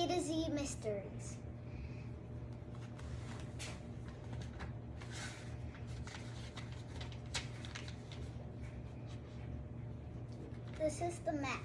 to Z mysteries. This is the map.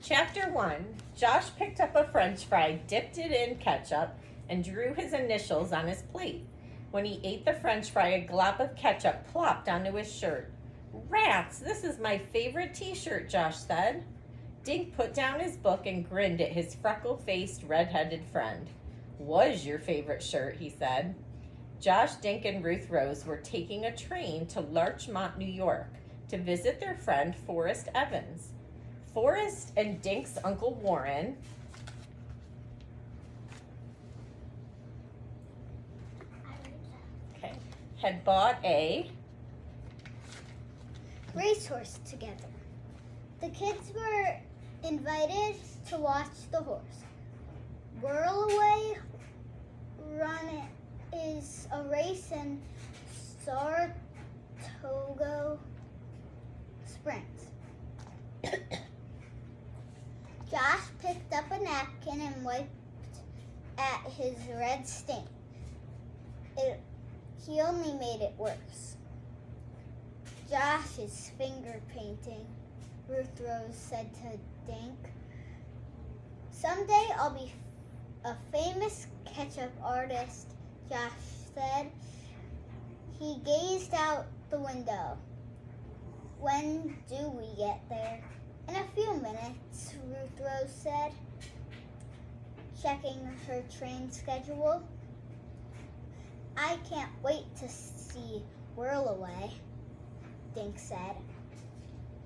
Chapter 1. Josh picked up a French fry, dipped it in ketchup, and drew his initials on his plate. When he ate the French fry, a glob of ketchup plopped onto his shirt. "Rats, this is my favorite t-shirt," Josh said. Dink put down his book and grinned at his freckle-faced, red-headed friend. "Was your favorite shirt," he said. Josh, Dink, and Ruth Rose were taking a train to Larchmont, New York, to visit their friend Forrest Evans. Forrest and Dink's Uncle Warren had bought a racehorse together. The kids were invited to watch the horse. Whirlaway Run is a race in Saratoga Springs. Josh picked up a napkin and wiped at his red stain. He only made it worse. "Josh is finger painting," Ruth Rose said to Dink. "Someday I'll be a famous ketchup artist," Josh said. He gazed out the window. "When do we get there?" "In a few minutes," Ruth Rose said, checking her train schedule. "I can't wait to see Whirlaway," Dink said.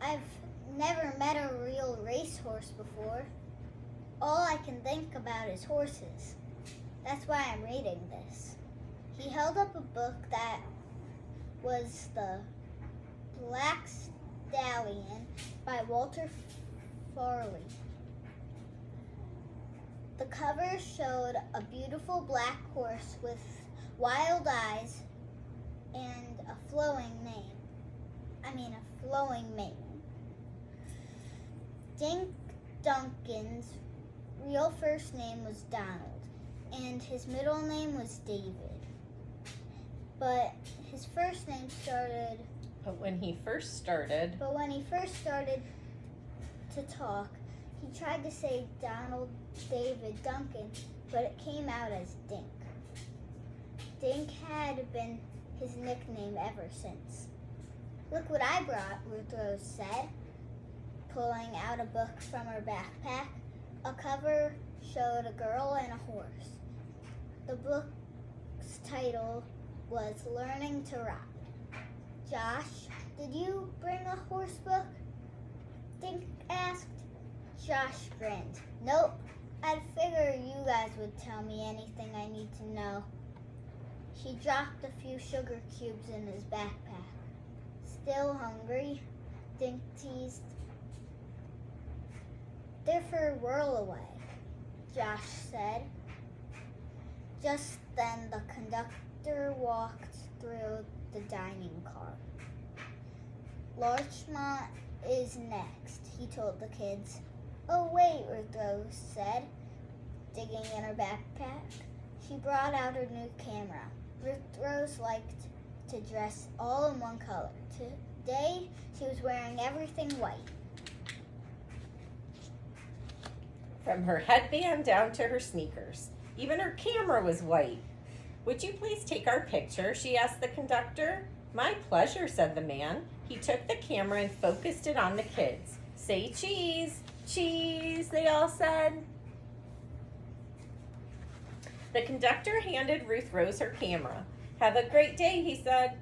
"I've never met a real racehorse before. All I can think about is horses. That's why I'm reading this." He held up a book that was The Black Stallion by Walter Farley. The cover showed a beautiful black horse with wild eyes and a flowing mane. Dink Duncan's real first name was Donald, and his middle name was David. But when he first started to talk, he tried to say Donald David Duncan, but it came out as Dink. Dink had been his nickname ever since. "Look what I brought," Ruth Rose said, pulling out a book from her backpack. A cover showed a girl and a horse. The book's title was Learning to Ride. "Josh, did you bring a horse book?" Dink asked. Josh grinned. "Nope. I'd figure you guys would tell me anything I need to know." He dropped a few sugar cubes in his backpack. "Still hungry?" Dink teased. "They're for Whirlaway," Josh said. Just then the conductor walked through the dining car. "Larchmont is next," he told the kids. "Oh, wait," Ruth Rose said, digging in her backpack. She brought out her new camera. Ruth Rose liked to dress all in one color. Today, she was wearing everything white. From her headband down to her sneakers. Even her camera was white. "Would you please take our picture?" she asked the conductor. "My pleasure," said the man. He took the camera and focused it on the kids. "Say cheese, cheese," they all said. The conductor handed Ruth Rose her camera. "Have a great day," he said.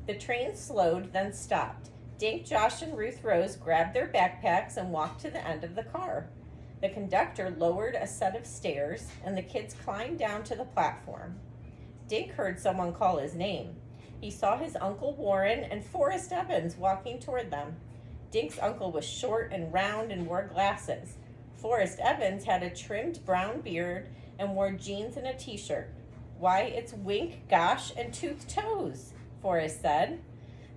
The train slowed, then stopped. Dink, Josh, and Ruth Rose grabbed their backpacks and walked to the end of the car. The conductor lowered a set of stairs, and the kids climbed down to the platform. Dink heard someone call his name. He saw his Uncle Warren and Forrest Evans walking toward them. Dink's uncle was short and round and wore glasses. Forrest Evans had a trimmed brown beard and wore jeans and a t-shirt. "Why, it's Wink, Gosh, and Toothed Toes," Forrest said.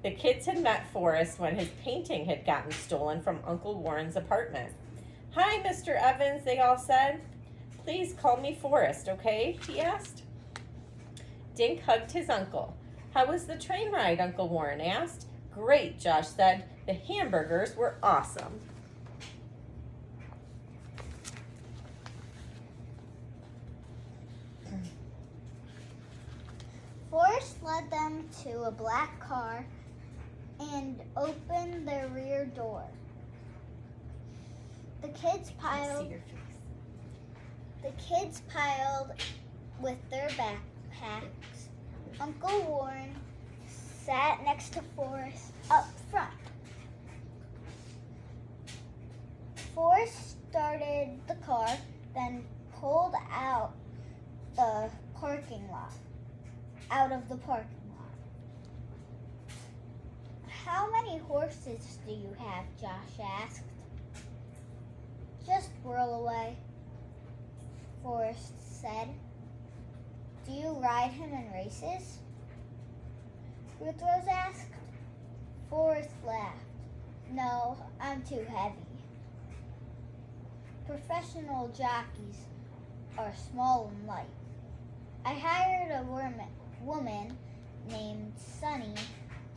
The kids had met Forrest when his painting had gotten stolen from Uncle Warren's apartment. "Hi, Mr. Evans," they all said. "Please call me Forrest, okay?" he asked. Dink hugged his uncle. "How was the train ride?" Uncle Warren asked. "Great," Josh said. "The hamburgers were awesome." Forrest led them to a black car and opened their rear door. The kids piled with their backpacks. Uncle Warren sat next to Forrest up front. Forrest started the car, then pulled out of the parking lot. "How many horses do you have?" Josh asked. "Just Whirlaway," Forrest said. "Do you ride him in races?" Ruth Rose asked. Forrest laughed. "No, I'm too heavy. Professional jockeys are small and light. I hired a woman named Sunny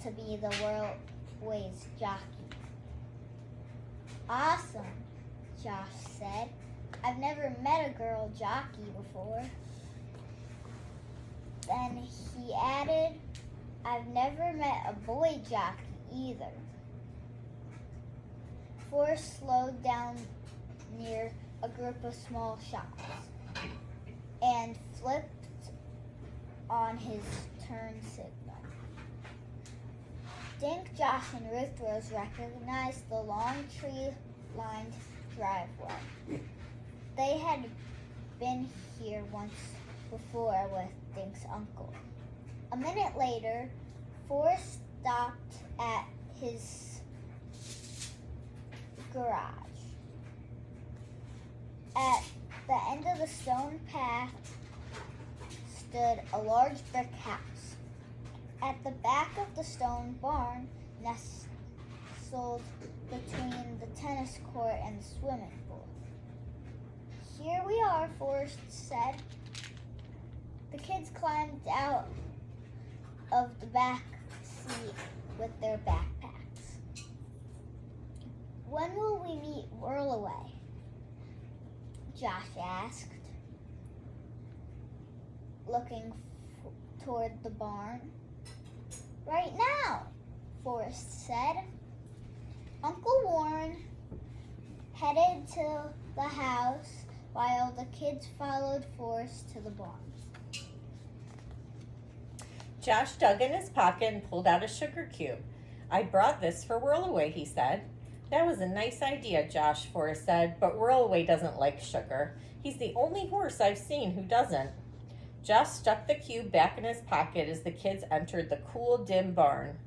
to be the Whirlaway's jockey." "Awesome," Josh said. "I've never met a girl jockey before." Then he added, "I've never met a boy jockey either." Forrest slowed down near a group of small shops and flipped on his turn signal. Dink, Josh, and Ruth Rose recognized the long tree-lined driveway. They had been here once before with Dink's uncle. A minute later, Forrest stopped at his garage. At the end of the stone path stood a large brick house. At the back of the stone barn nestled between the tennis court and the swimming pool. "Here we are," Forrest said. The kids climbed out of the back seat with their backpacks. "When will we meet Whirlaway?" Josh asked, looking toward the barn. "Right now," Forrest said. Uncle Warren headed to the house while the kids followed Forrest to the barn. Josh dug in his pocket and pulled out a sugar cube. "I brought this for Whirlaway," he said. "That was a nice idea, Josh," Forrest said, "but Whirlaway doesn't like sugar. He's the only horse I've seen who doesn't." Josh stuck the cube back in his pocket as the kids entered the cool, dim barn.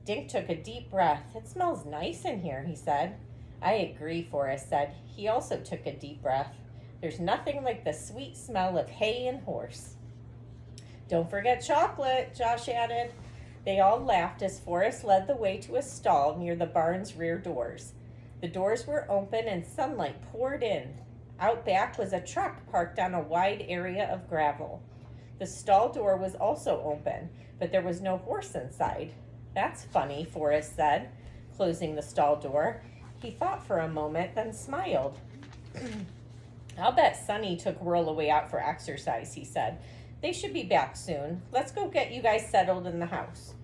Dink took a deep breath. "It smells nice in here," he said. "I agree," Forrest said. He also took a deep breath. "There's nothing like the sweet smell of hay and horse." "Don't forget chocolate," Josh added. They all laughed as Forrest led the way to a stall near the barn's rear doors. The doors were open and sunlight poured in. Out back was a truck parked on a wide area of gravel. The stall door was also open, but there was no horse inside. "That's funny," Forrest said, closing the stall door. He thought for a moment, then smiled. "I'll bet Sunny took Whirlaway out for exercise," he said. "They should be back soon. Let's go get you guys settled in the house."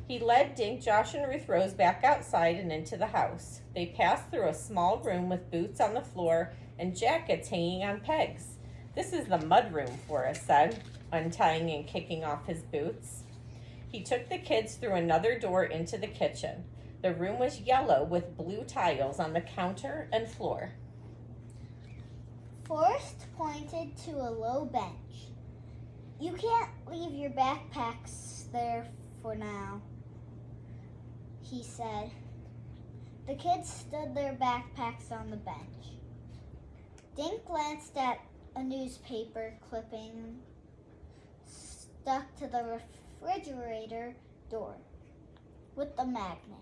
He led Dink, Josh, and Ruth Rose back outside and into the house. They passed through a small room with boots on the floor and jackets hanging on pegs. "This is the mud room," Forrest said, untying and kicking off his boots. He took the kids through another door into the kitchen. The room was yellow with blue tiles on the counter and floor. Forrest pointed to a low bench. "You can't leave your backpacks there for now," he said. The kids stood their backpacks on the bench. Dink glanced at a newspaper clipping stuck to the refrigerator door. with the magnet.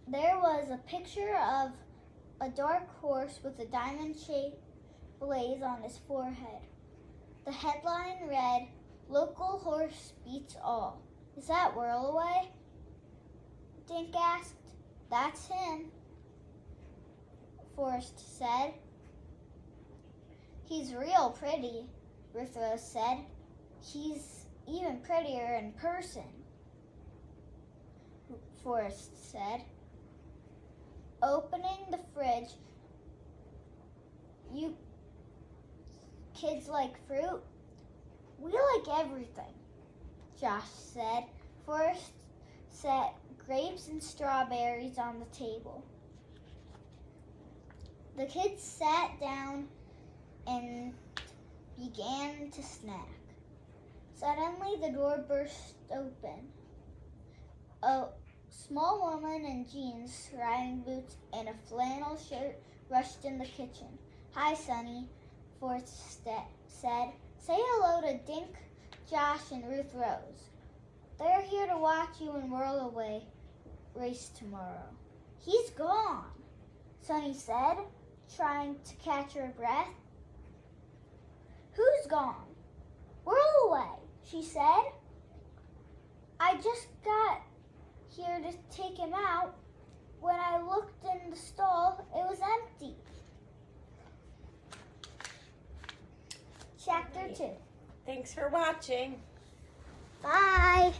There was a picture of a dark horse with a diamond-shaped blaze on his forehead. The headline read, "Local horse beats all." "Is that Whirlaway?" Dink asked. "That's him," Forrest said. "He's real pretty," Ruth Rose said. "He's even prettier in person," Forrest said. Opening the fridge, "You kids like fruit?" "We like everything," Josh said. Forrest set grapes and strawberries on the table. The kids sat down and began to snack. Suddenly, the door burst open. A small woman in jeans, riding boots, and a flannel shirt rushed in the kitchen. "Hi, Sonny," Forrest said. "Say hello to Dink, Josh, and Ruth Rose. They're here to watch you and Whirlaway race tomorrow." "He's gone," Sonny said, trying to catch her breath. "Who's gone?" "Whirlaway," she said. "I just got here to take him out. When I looked in the stall, it was empty." Chapter 2. Thanks for watching. Bye.